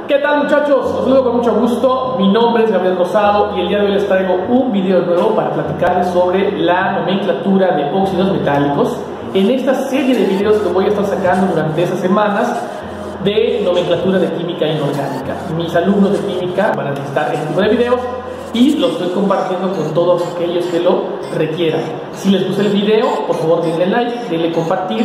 ¿Qué tal, muchachos? Os saludo con mucho gusto. Mi nombre es Gabriel Rosado y el día de hoy les traigo un video nuevo para platicarles sobre la nomenclatura de óxidos metálicos en esta serie de videos que voy a estar sacando durante esas semanas de nomenclatura de química inorgánica. Mis alumnos de química van a necesitar este tipo de videos y los estoy compartiendo con todos aquellos que lo requieran. Si les gustó el video, por favor denle like, denle compartir,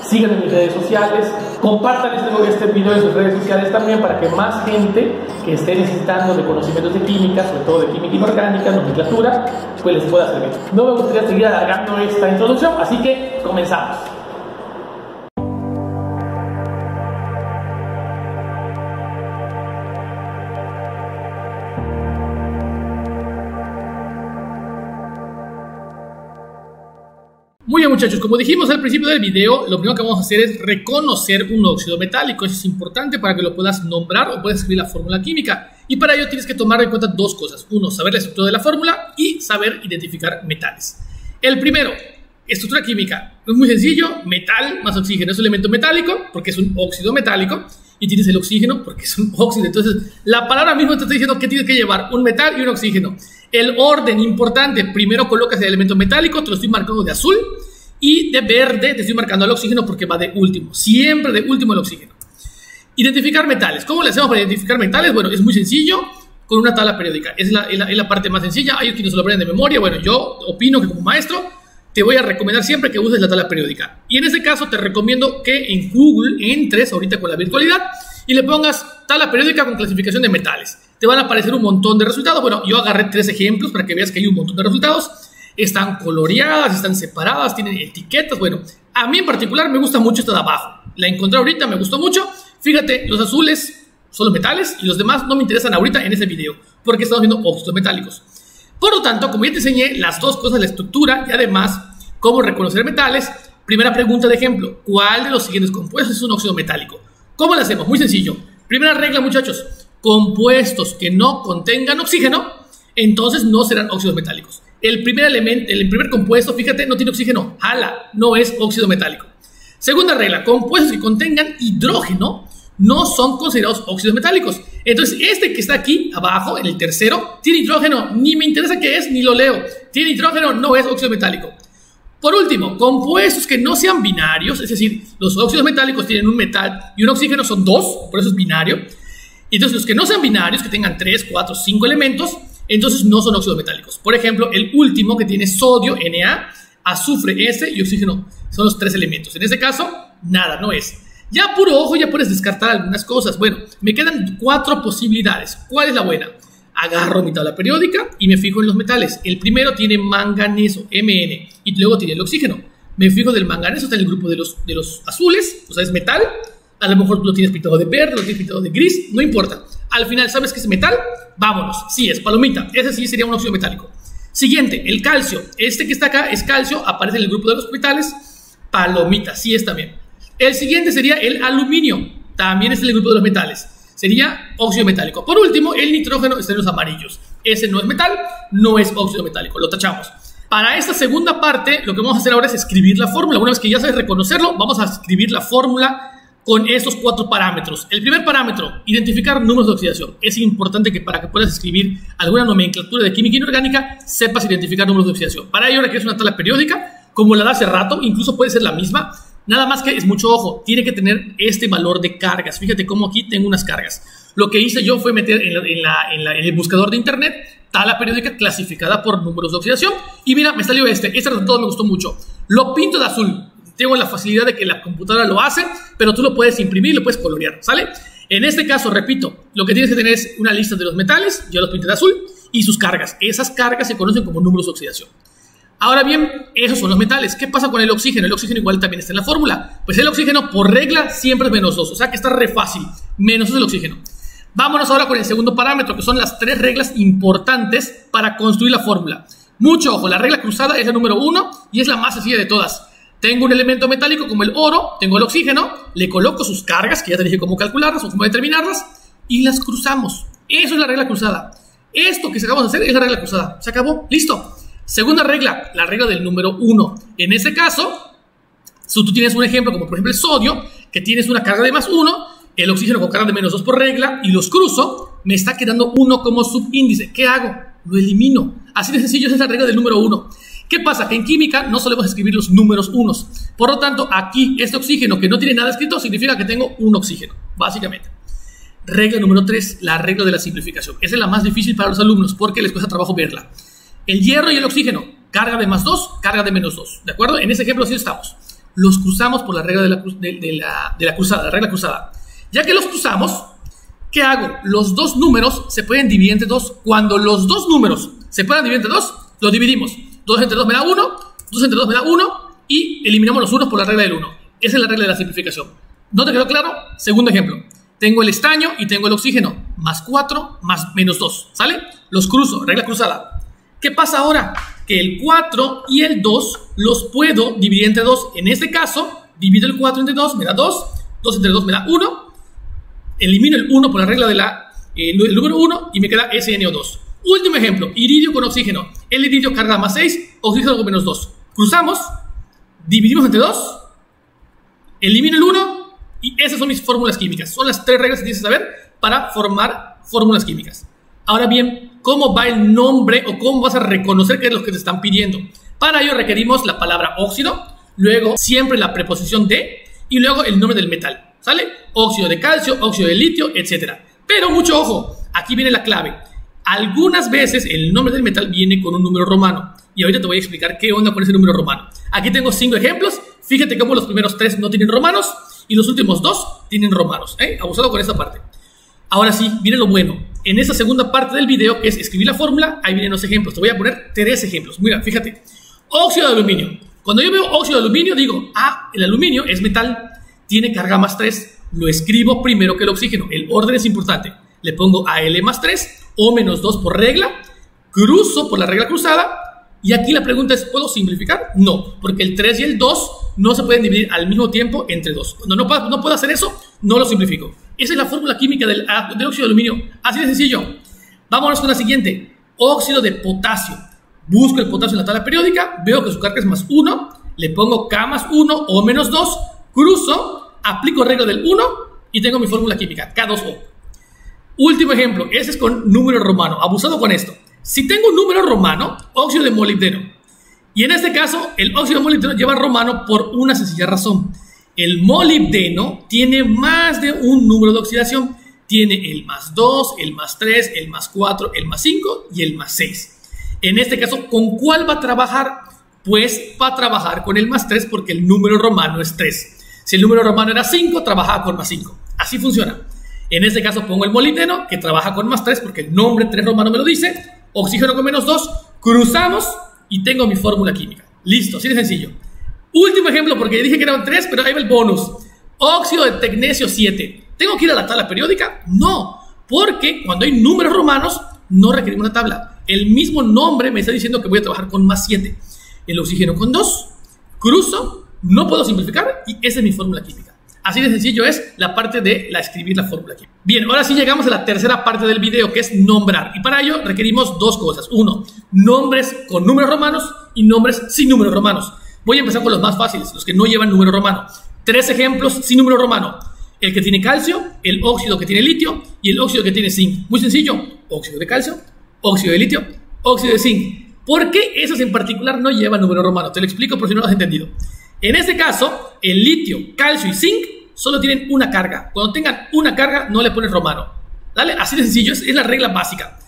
síganme en mis redes sociales, compartan este video en sus redes sociales también para que más gente que esté necesitando de conocimientos de química, sobre todo de química inorgánica, nomenclatura, pues les pueda servir. No me gustaría seguir alargando esta introducción, así que comenzamos. Muy bien, muchachos, como dijimos al principio del video, lo primero que vamos a hacer es reconocer un óxido metálico. Eso es importante para que lo puedas nombrar o puedas escribir la fórmula química. Y para ello tienes que tomar en cuenta dos cosas. Uno, saber la estructura de la fórmula y saber identificar metales. El primero, estructura química. Es muy sencillo, metal más oxígeno. Es un elemento metálico porque es un óxido metálico. Y tienes el oxígeno porque es un óxido. Entonces, la palabra misma te está diciendo que tienes que llevar un metal y un oxígeno. El orden importante, primero colocas el elemento metálico, te lo estoy marcando de azul, y de verde te estoy marcando el oxígeno porque va de último, siempre de último el oxígeno. Identificar metales. ¿Cómo le hacemos para identificar metales? Bueno, es muy sencillo, con una tabla periódica. Es la parte más sencilla. Hay quienes se lo aprenden de memoria. Bueno, yo opino que como maestro te voy a recomendar siempre que uses la tabla periódica. Y en este caso te recomiendo que en Google entres ahorita con la virtualidad y le pongas tabla periódica con clasificación de metales. Te van a aparecer un montón de resultados. Bueno, yo agarré 3 ejemplos para que veas que hay un montón de resultados. Están coloreadas, están separadas, tienen etiquetas. Bueno, a mí en particular me gusta mucho esta de abajo. La encontré ahorita, me gustó mucho. Fíjate, los azules son los metales y los demás no me interesan ahorita en este video porque estamos viendo óxidos metálicos. Por lo tanto, como ya te enseñé las dos cosas, la estructura y además cómo reconocer metales, primera pregunta de ejemplo: ¿cuál de los siguientes compuestos es un óxido metálico? ¿Cómo lo hacemos? Muy sencillo. Primera regla, muchachos: compuestos que no contengan oxígeno, entonces no serán óxidos metálicos. El primer compuesto, fíjate, no tiene oxígeno. ¡Hala! No es óxido metálico. Segunda regla: compuestos que contengan hidrógeno no son considerados óxidos metálicos. Entonces, este que está aquí abajo, en el tercero, tiene hidrógeno. Ni me interesa qué es, ni lo leo. Tiene hidrógeno, no es óxido metálico. Por último, compuestos que no sean binarios, es decir, los óxidos metálicos tienen un metal y un oxígeno, son dos, por eso es binario. Entonces, los que no sean binarios, que tengan 3, 4, 5 elementos, entonces no son óxidos metálicos. Por ejemplo, el último que tiene sodio, Na, azufre, S y oxígeno, son los 3 elementos. En este caso, nada, no es. Ya a puro ojo ya puedes descartar algunas cosas. Bueno, me quedan 4 posibilidades. ¿Cuál es la buena? Agarro mi tabla periódica y me fijo en los metales. El primero tiene manganeso, Mn, y luego tiene el oxígeno. Me fijo del manganeso, está en el grupo de los azules, o sea, es metal. A lo mejor tú lo tienes pintado de verde, lo tienes pintado de gris, no importa. Al final, ¿sabes qué es metal? Vámonos. Sí, es palomita. Ese sí sería un óxido metálico. Siguiente, el calcio. Este que está acá es calcio, aparece en el grupo de los metales. Palomita, sí es también. El siguiente sería el aluminio. También es en el grupo de los metales. Sería óxido metálico. Por último, el nitrógeno está en los amarillos. Ese no es metal, no es óxido metálico. Lo tachamos. Para esta segunda parte, lo que vamos a hacer ahora es escribir la fórmula. Una vez que ya sabes reconocerlo, vamos a escribir la fórmula con estos 4 parámetros. El primer parámetro: identificar números de oxidación. Es importante que para que puedas escribir alguna nomenclatura de química inorgánica, sepas identificar números de oxidación. Para ello requieres una tabla periódica, como la de hace rato, incluso puede ser la misma. Nada más que es mucho ojo, tiene que tener este valor de cargas. Fíjate cómo aquí tengo unas cargas. Lo que hice yo fue meter en el buscador de internet tabla periódica clasificada por números de oxidación. Y mira, me salió este resultado me gustó mucho. Lo pinto de azul. Tengo la facilidad de que la computadora lo hace, pero tú lo puedes imprimir, lo puedes colorear, ¿sale? En este caso, repito, lo que tienes que tener es una lista de los metales, yo los pinté de azul, y sus cargas. Esas cargas se conocen como números de oxidación. Ahora bien, esos son los metales. ¿Qué pasa con el oxígeno? El oxígeno igual también está en la fórmula. Pues el oxígeno, por regla, siempre es menos 2, o sea que está re fácil. Menos 2 el oxígeno. Vámonos ahora con el segundo parámetro, que son las 3 reglas importantes para construir la fórmula. Mucho ojo, la regla cruzada es la número 1 y es la más sencilla de todas. Tengo un elemento metálico como el oro, tengo el oxígeno, le coloco sus cargas, que ya te dije cómo calcularlas o cómo determinarlas, y las cruzamos. Eso es la regla cruzada. Esto que acabamos de hacer es la regla cruzada. Se acabó, listo. Segunda regla, la regla del número 1. En este caso, si tú tienes un ejemplo como por ejemplo el sodio, que tienes una carga de más 1, el oxígeno con carga de -2 por regla y los cruzo, me está quedando 1 como subíndice. ¿Qué hago? Lo elimino. Así de sencillo, esa es la regla del número 1. ¿Qué pasa? Que en química no solemos escribir los números unos. Por lo tanto, aquí este oxígeno que no tiene nada escrito significa que tengo un oxígeno, básicamente. Regla número 3, la regla de la simplificación. Esa es la más difícil para los alumnos porque les cuesta trabajo verla. El hierro y el oxígeno, carga de +2, carga de -2. ¿De acuerdo? En ese ejemplo así estamos. Los cruzamos por la regla de la cruzada, la regla cruzada. Ya que los cruzamos, ¿qué hago? Los dos números se pueden dividir entre 2. Cuando los dos números se puedan dividir entre 2, los dividimos. 2 entre 2 me da 1, 2 entre 2 me da 1 y eliminamos los unos por la regla del 1. Esa es la regla de la simplificación. ¿No te quedó claro? Segundo ejemplo. Tengo el estaño y tengo el oxígeno. +4 más -2. ¿Sale? Los cruzo, regla cruzada. ¿Qué pasa ahora? Que el 4 y el 2 los puedo dividir entre 2. En este caso, divido el 4 entre 2, me da 2. 2 entre 2 me da 1. Elimino el 1 por la regla del número 1 y me queda SNO2. Último ejemplo, iridio con oxígeno. El iridio carga +6, oxígeno con -2. Cruzamos, dividimos entre 2, elimino el 1 y esas son mis fórmulas químicas. Son las 3 reglas que tienes que saber para formar fórmulas químicas. Ahora bien, ¿cómo va el nombre o cómo vas a reconocer qué es lo que te están pidiendo? Para ello requerimos la palabra óxido, luego siempre la preposición de y luego el nombre del metal. ¿Sale? Óxido de calcio, óxido de litio, etc. Pero mucho ojo, aquí viene la clave. Algunas veces el nombre del metal viene con un número romano. Y ahorita te voy a explicar qué onda con ese número romano. Aquí tengo 5 ejemplos. Fíjate cómo los primeros 3 no tienen romanos y los últimos 2 tienen romanos. Abusado con esta parte. Ahora sí, viene lo bueno. En esta segunda parte del video, que es escribir la fórmula, ahí vienen los ejemplos. Te voy a poner 3 ejemplos. Mira, fíjate. Óxido de aluminio. Cuando yo veo óxido de aluminio, digo, el aluminio es metal. Tiene carga +3. Lo escribo primero que el oxígeno. El orden es importante. Le pongo Al +3 o -2 por regla. Cruzo por la regla cruzada. Y aquí la pregunta es, ¿puedo simplificar? No, porque el 3 y el 2 no se pueden dividir al mismo tiempo entre 2. Cuando no puedo hacer eso, no lo simplifico. Esa es la fórmula química del óxido de aluminio. Así de sencillo. Vámonos con la siguiente. Óxido de potasio. Busco el potasio en la tabla periódica. Veo que su carga es +1. Le pongo K+1 o -2. Cruzo. Aplico regla del 1 y tengo mi fórmula química, K2O. Último ejemplo, ese es con número romano. Abusado con esto. Si tengo un número romano, óxido de molibdeno. Y en este caso, el óxido de molibdeno lleva romano por una sencilla razón. El molibdeno tiene más de un número de oxidación. Tiene el +2, el +3, el +4, el +5 y el +6. En este caso, ¿con cuál va a trabajar? Pues va a trabajar con el +3 porque el número romano es 3. Si el número romano era 5, trabajaba con +5. Así funciona. En este caso pongo el molibdeno, que trabaja con +3 porque el nombre 3 romano me lo dice. Oxígeno con -2. Cruzamos y tengo mi fórmula química. Listo, así de sencillo. Último ejemplo, porque dije que eran 3, pero ahí va el bonus. Óxido de tecnecio 7. ¿Tengo que ir a la tabla periódica? No, porque cuando hay números romanos no requerimos una tabla. El mismo nombre me está diciendo que voy a trabajar con +7. El oxígeno con 2. Cruzo. No puedo simplificar y esa es mi fórmula química. Así de sencillo es la parte de escribir la fórmula química. Bien, ahora sí llegamos a la tercera parte del video, que es nombrar. Y para ello requerimos 2 cosas. 1, nombres con números romanos y nombres sin números romanos. Voy a empezar con los más fáciles, los que no llevan número romano. 3 ejemplos sin número romano. El que tiene calcio, el óxido que tiene litio y el óxido que tiene zinc. Muy sencillo. Óxido de calcio, óxido de litio, óxido de zinc. ¿Por qué esos en particular no llevan número romano? Te lo explico por si no lo has entendido. En este caso, el litio, calcio y zinc solo tienen una carga. Cuando tengan una carga, no le pones romano. ¿Dale? Así de sencillo, es la regla básica.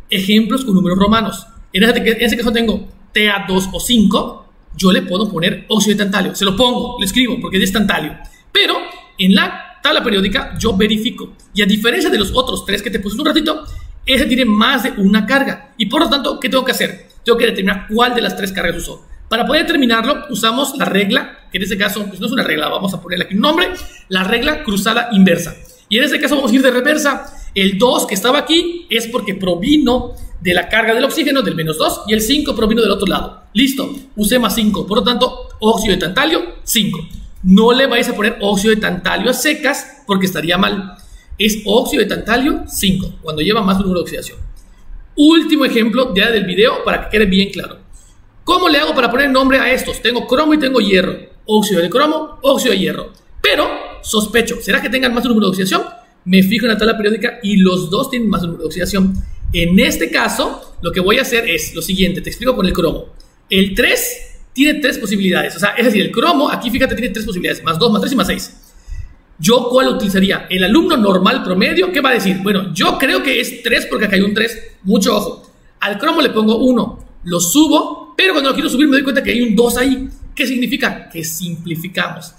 Ejemplos con números romanos. En ese caso tengo Ta2 o 5, yo le puedo poner óxido de tantalio. Se lo pongo, lo escribo porque es tantalio. Pero en la tabla periódica yo verifico. Y a diferencia de los otros 3 que te puse un ratito, ese tiene más de una carga. Y por lo tanto, ¿qué tengo que hacer? Tengo que determinar cuál de las 3 cargas usó. Para poder determinarlo, usamos la regla, que en este caso pues no es una regla, vamos a ponerle aquí un nombre, la regla cruzada inversa. Y en este caso vamos a ir de reversa. El 2 que estaba aquí es porque provino de la carga del oxígeno, del -2, y el 5 provino del otro lado. Listo, usé +5, por lo tanto, óxido de tantalio, 5. No le vais a poner óxido de tantalio a secas porque estaría mal. Es óxido de tantalio, 5, cuando lleva más número de oxidación. Último ejemplo ya del video para que quede bien claro. ¿Cómo le hago para poner nombre a estos? Tengo cromo y tengo hierro. Óxido de cromo, óxido de hierro. Pero sospecho, ¿será que tengan más de un número de oxidación? Me fijo en la tabla periódica y los dos tienen más de un número de oxidación. En este caso, lo que voy a hacer es lo siguiente, te explico con el cromo. El 3 tiene 3 posibilidades, o sea, es decir, el cromo, aquí fíjate, tiene 3 posibilidades, más 2, más 3 y más 6. ¿Yo cuál utilizaría? El alumno normal promedio, ¿qué va a decir? Bueno, yo creo que es 3 porque acá hay un 3, mucho ojo. Al cromo le pongo 1, lo subo, pero cuando lo quiero subir me doy cuenta que hay un 2 ahí. ¿Qué significa? Que simplificamos.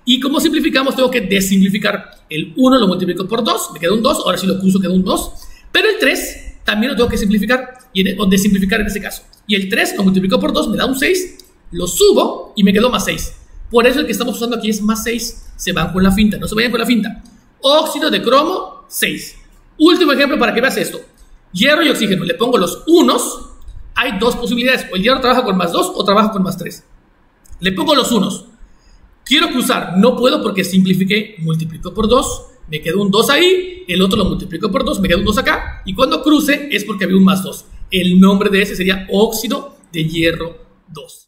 Y como simplificamos, tengo que desimplificar. El 1 lo multiplico por 2, me queda un 2, ahora si lo cruzo queda un 2. Pero el 3 también lo tengo que simplificar, o desimplificar en este caso. Y el 3 lo multiplico por 2, me da un 6, lo subo y me quedó más 6. Por eso el que estamos usando aquí es más 6. Se van con la finta, no se vayan con la finta. Óxido de cromo, 6. Último ejemplo para que veas esto. Hierro y oxígeno, le pongo los unos. Hay dos posibilidades, o el hierro trabaja con más 2 o trabaja con más 3. Le pongo los unos. Quiero cruzar, no puedo porque simplifiqué, multiplico por 2, me quedó un 2 ahí, el otro lo multiplico por 2, me queda un 2 acá, y cuando cruce es porque había un más 2. El nombre de ese sería óxido de hierro 2.